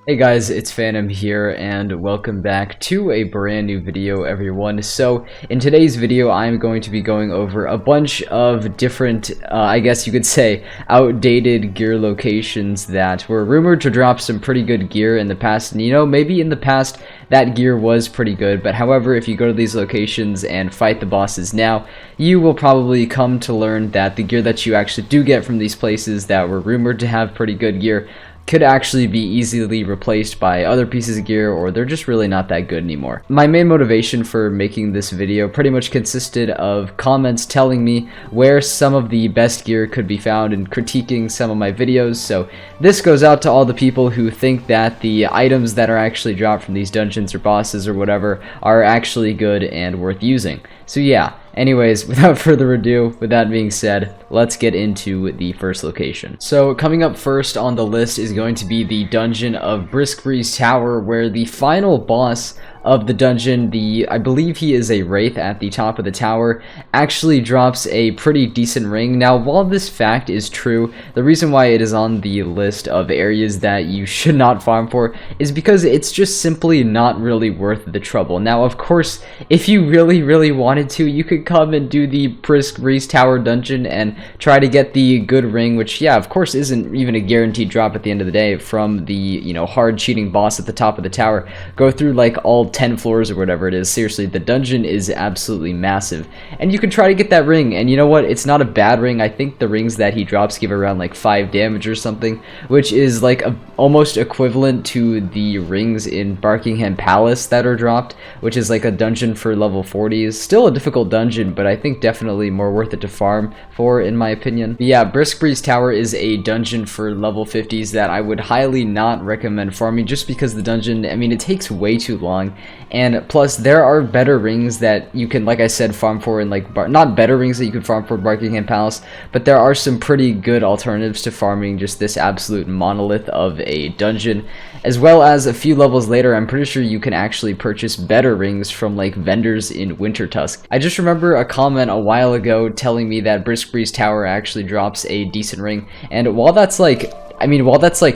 Hey guys, it's Phantom here and welcome back to a brand new video, everyone. So in today's video I'm going to be going over a bunch of different, I guess you could say, outdated gear locations that were rumored to drop some pretty good gear in the past. And maybe in the past that gear was pretty good, but however, if you go to these locations and fight the bosses now, you will probably come to learn that the gear that you actually do get from these places that were rumored to have pretty good gear could actually be easily replaced by other pieces of gear, or they're just really not that good anymore. My main motivation for making this video pretty much consisted of comments telling me where some of the best gear could be found and critiquing some of my videos. So this goes out to all the people who think that the items that are actually dropped from these dungeons or bosses or whatever are actually good and worth using. So yeah, anyways, without further ado, with that being said, let's get into the first location. So coming up first on the list is going to be the Dungeon of Brisk Tower, where the final boss of the dungeon, I believe he is a wraith at the top of the tower, actually drops a pretty decent ring. Now, while this fact is true, the reason why it is on the list of areas that you should not farm for is because it's just simply not really worth the trouble. Now, of course, if you really wanted to, you could come and do the Brisk Tower dungeon and try to get the good ring, which, yeah, of course, isn't even a guaranteed drop at the end of the day from the, hard cheating boss at the top of the tower. Go through, like, all 10 floors or whatever it is. Seriously, the dungeon is absolutely massive, and you can try to get that ring, and you know what, it's not a bad ring. I think the rings that he drops give around like 5 damage or something, which is like almost equivalent to the rings in Buckingham Palace that are dropped, which is like a dungeon for level 40s. Still a difficult dungeon, but I think definitely more worth it to farm for, in my opinion. But yeah, Brisk Tower is a dungeon for level 50s that I would highly not recommend farming, just because the dungeon, I mean, it takes way too long. And plus, there are better rings that you can, like I said, farm for in like not better rings that you could farm for Buckingham Palace, but there are some pretty good alternatives to farming just this absolute monolith of a dungeon. As well as a few levels later, I'm pretty sure you can actually purchase better rings from like vendors in Wintertusk. I just remember a comment a while ago telling me that Brisk Tower actually drops a decent ring, and while that's like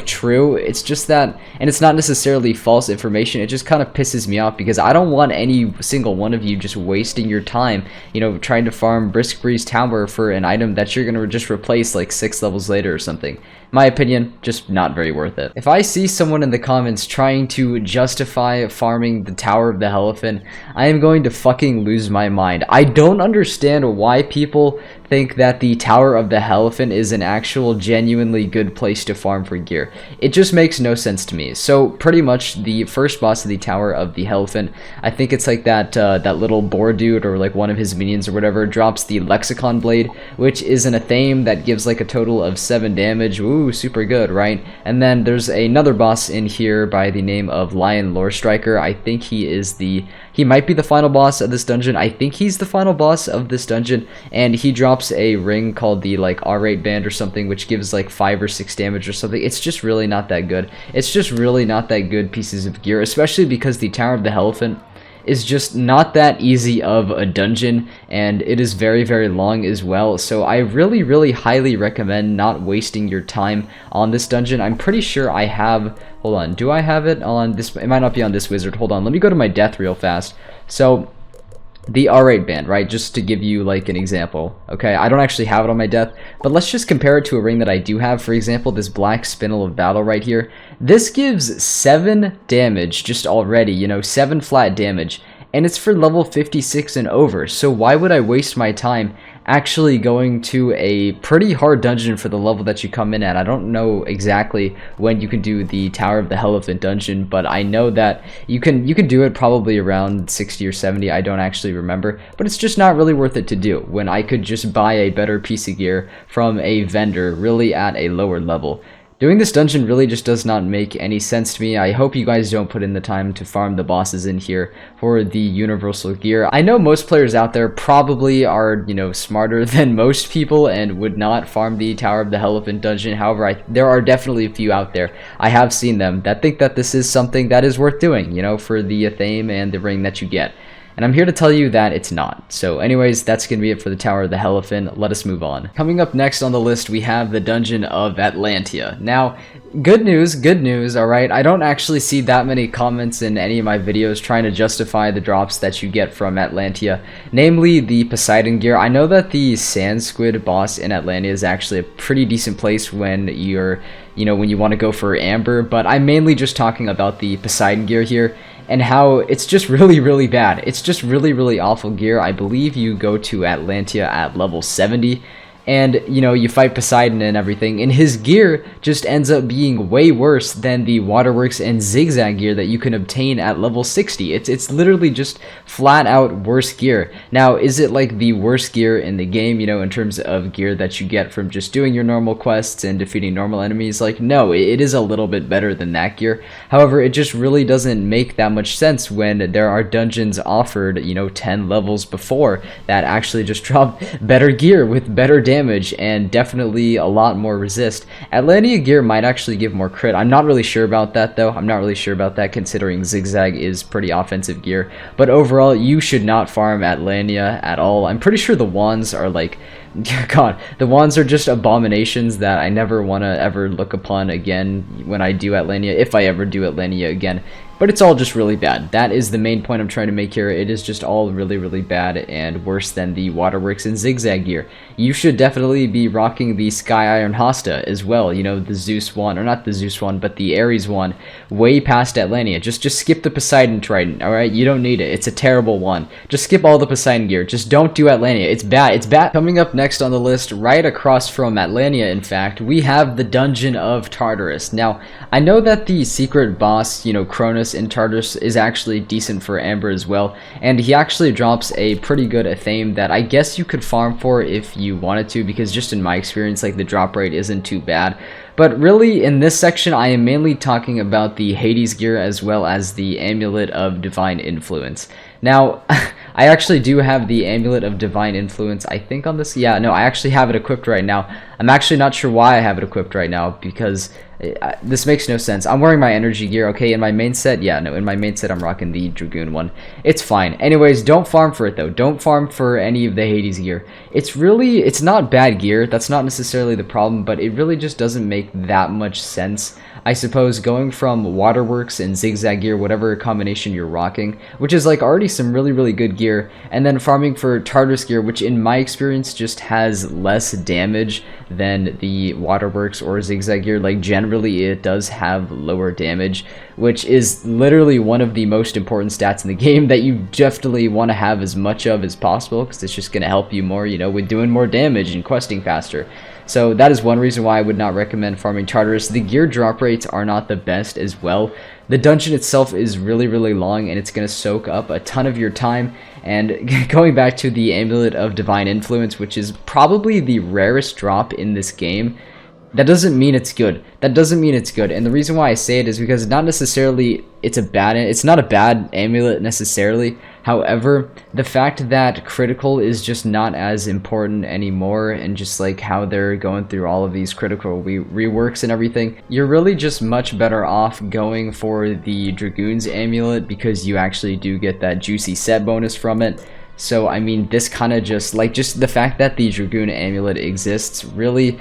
true, it's just that, and it's not necessarily false information, it just kind of pisses me off because I don't want any single one of you just wasting your time, trying to farm Brisk Tower for an item that you're going to just replace like 6 levels later or something. My opinion, just not very worth it. If I see someone in the comments trying to justify farming the Tower of the Elephant, I am going to fucking lose my mind. I don't understand why people think that the Tower of the Elephant is an actual genuinely good place to farm for gear. It just makes no sense to me. So pretty much the first boss of the Tower of the Elephant, I think it's like that little boar dude or like one of his minions or whatever, drops the Lexicon Blade, which is an Athame that gives like a total of 7 damage. Ooh, super good, right? And then there's another boss in here by the name of Lion Lore Striker. I think he might be the final boss of this dungeon. I think he's the final boss of this dungeon, and he drops a ring called the like R8 band or something, which gives like 5 or 6 damage or something. It's just really not that good. It's just really not that good pieces of gear, especially because the Tower of the Elephant is just not that easy of a dungeon, and it is very long as well. So I really highly recommend not wasting your time on this dungeon. I'm pretty sure I have, hold on, do I have it on this? It might not be on this wizard. Hold on, let me go to my death real fast. So the R8 band, right, just to give you like an example. Okay, I don't actually have it on my death, but let's just compare it to a ring that I do have. For example, this Black Spindle of Battle right here. This gives 7 damage just already, 7 flat damage, and it's for level 56 and over. So why would I waste my time actually going to a pretty hard dungeon for the level that you come in at? I don't know exactly when you can do the Tower of the Elephant dungeon, but I know that you can do it probably around 60 or 70. I don't actually remember, but it's just not really worth it to do when I could just buy a better piece of gear from a vendor really at a lower level. Doing this dungeon really just does not make any sense to me. I hope you guys don't put in the time to farm the bosses in here for the universal gear. I know most players out there probably are, smarter than most people and would not farm the Tower of the Elephant dungeon. However, there are definitely a few out there, I have seen them, that think that this is something that is worth doing, for the Athame and the ring that you get. And I'm here to tell you that it's not. So anyways, that's going to be it for the Tower of the Elephant. Let us move on. Coming up next on the list, we have the Dungeon of Atlantea. Now, good news, alright? I don't actually see that many comments in any of my videos trying to justify the drops that you get from Atlantea, namely the Poseidon gear. I know that the Sand Squid boss in Atlantea is actually a pretty decent place when you're, when you want to go for Amber, but I'm mainly just talking about the Poseidon gear here, and how it's just really bad. It's just really awful gear. I believe you go to Atlantea at level 70, and you fight Poseidon and everything, and his gear just ends up being way worse than the Waterworks and Zigzag gear that you can obtain at level 60. It's literally just flat out worse gear. Now, is it like the worst gear in the game, in terms of gear that you get from just doing your normal quests and defeating normal enemies? Like, no, it is a little bit better than that gear. However, it just really doesn't make that much sense when there are dungeons offered, 10 levels before that actually just drop better gear with better damage and definitely a lot more resist. Atlantea gear might actually give more crit. I'm not really sure about that though. I'm not really sure about that considering Zigzag is pretty offensive gear. But overall, you should not farm Atlantea at all. I'm pretty sure the wands are like, God, the wands are just abominations that I never want to ever look upon again when I do Atlantea, if I ever do Atlantea again. But it's all just really bad. That is the main point I'm trying to make here. It is just all really bad and worse than the Waterworks and Zigzag gear. You should definitely be rocking the Sky Iron Hosta as well. The Zeus one, or not the Zeus one, but the Ares one, way past Atlantea. Just skip the Poseidon Trident, alright? You don't need it. It's a terrible one. Just skip all the Poseidon gear. Just don't do Atlantea. It's bad. It's bad. Coming up next on the list, right across from Atlantea, in fact, we have the Dungeon of Tartarus. Now, I know that the secret boss, Cronus in Tartarus is actually decent for Amber as well, and he actually drops a pretty good Athame that I guess you could farm for if you wanted to, because just in my experience, like, the drop rate isn't too bad. But really, in this section, I am mainly talking about the Hades gear as well as the Amulet of Divine Influence. Now, I actually do have the Amulet of Divine Influence, I think, on this. Yeah, no, I actually have it equipped right now. I'm actually not sure why I have it equipped right now, because this makes no sense. I'm wearing my energy gear, okay? In my main set, yeah, no, in my main set, I'm rocking the Dragoon one. It's fine. Anyways, don't farm for it, though. Don't farm for any of the Hades gear. It's not bad gear. That's not necessarily the problem, but it really just doesn't make that much sense. I suppose going from Waterworks and Zigzag gear, whatever combination you're rocking, which is like already some really good gear, and then farming for Tartarus gear, which in my experience just has less damage than the Waterworks or Zigzag gear. Like, generally it does have lower damage, which is literally one of the most important stats in the game that you definitely want to have as much of as possible, because it's just going to help you more, with doing more damage and questing faster. So that is one reason why I would not recommend farming Tartarus. The gear drop rates are not the best as well. The dungeon itself is really long, and it's going to soak up a ton of your time. And going back to the Amulet of Divine Influence, which is probably the rarest drop in this game, that doesn't mean it's good. That doesn't mean it's good. And the reason why I say it is because not necessarily it's not a bad amulet necessarily. However, the fact that critical is just not as important anymore, and just like how they're going through all of these critical reworks and everything, you're really just much better off going for the Dragoon's amulet, because you actually do get that juicy set bonus from it. So I mean, this kind of just the fact that the Dragoon amulet exists really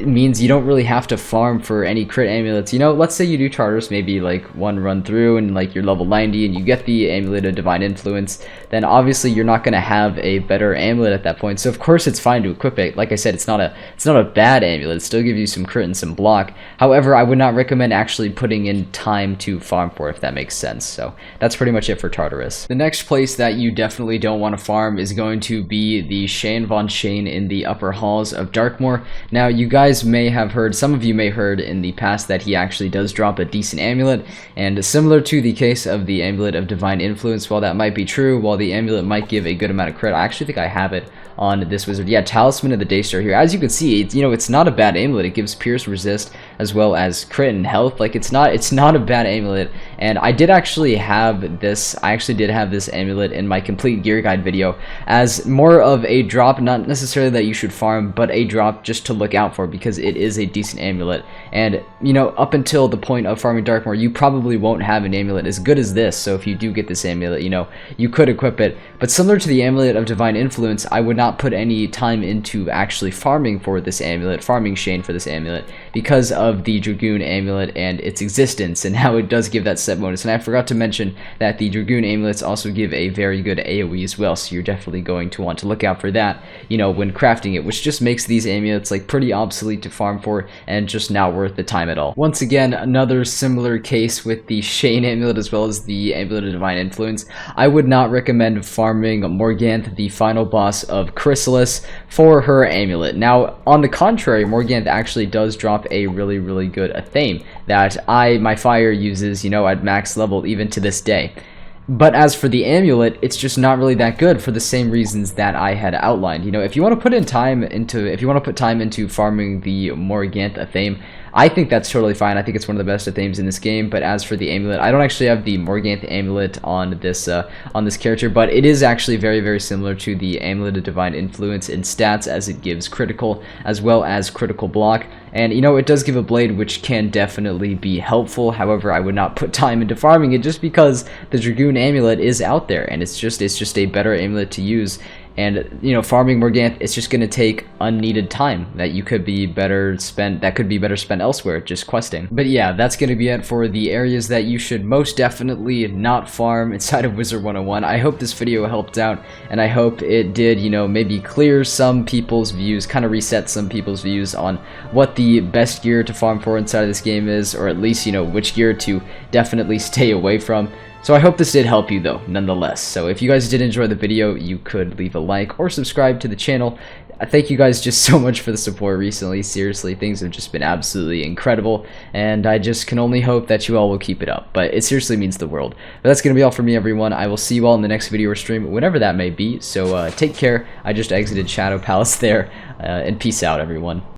means you don't really have to farm for any crit amulets. Let's say you do Tartarus maybe like one run through and like you're level 90 and you get the Amulet of Divine Influence, then obviously you're not going to have a better amulet at that point. So of course it's fine to equip it. Like I said, it's not a bad amulet. It still gives you some crit and some block. However, I would not recommend actually putting in time to farm for it, if that makes sense. So that's pretty much it for Tartarus. The next place that you definitely don't want to farm is going to be the Shane von Shane in the upper halls of Darkmoor. Now, you guys may have heard, some of you may have heard in the past, that he actually does drop a decent amulet, and similar to the case of the Amulet of Divine Influence, while that might be true, while the amulet might give a good amount of crit, I actually think I have it on this wizard. Yeah, Talisman of the Daystar here. As you can see, it's not a bad amulet. It gives Pierce, Resist, as well as crit and health. Like, it's not a bad amulet. And I did actually have this amulet in my complete gear guide video as more of a drop, not necessarily that you should farm, but a drop just to look out for, because it is a decent amulet. And you know, up until the point of farming Darkmoor, you probably won't have an amulet as good as this. So if you do get this amulet, you know, you could equip it. But similar to the amulet of divine influence, I would not put any time into actually farming for this amulet, farming Shane for this amulet, because of the Dragoon amulet and its existence and how it does give that set bonus. And I forgot to mention that the Dragoon amulets also give a very good AoE as well, so you're definitely going to want to look out for that, you know, when crafting it, which just makes these amulets like pretty obsolete to farm for and just not worth the time at all. Once again, another similar case with the Shane amulet as well as the amulet of divine influence. I would not recommend farming Morganth, the final boss of Chrysalis, for her amulet. Now, on the contrary, Morganth actually does drop a really good Athame that my fire uses, you know, at max level even to this day. But as for the amulet, it's just not really that good for the same reasons that I had outlined. You know, if you want to put time into farming the Morganth Athame, I think that's totally fine. I think it's one of the best Athames in this game. But as for the amulet, I don't actually have the Morganth amulet on this character, but it is actually very similar to the amulet of divine influence in stats, as it gives critical as well as critical block. And you know, it does give a blade which can definitely be helpful. However, I would not put time into farming it just because the Dragoon amulet is out there, and it's just a better amulet to use. And you know, farming Morganth, it's just going to take unneeded time that could be better spent elsewhere, just questing. But yeah, that's going to be it for the areas that you should most definitely not farm inside of Wizard101. I hope this video helped out, and I hope it did, you know, maybe clear some people's views, kind of reset some people's views on what the best gear to farm for inside of this game is, or at least, you know, which gear to definitely stay away from. So I hope this did help you though, nonetheless. So if you guys did enjoy the video, you could leave a like or subscribe to the channel. Thank you guys just so much for the support recently. Seriously, things have just been absolutely incredible, and I just can only hope that you all will keep it up. But it seriously means the world. But that's going to be all for me, everyone. I will see you all in the next video or stream, whenever that may be. So take care. I just exited Shadow Palace there, and peace out, everyone.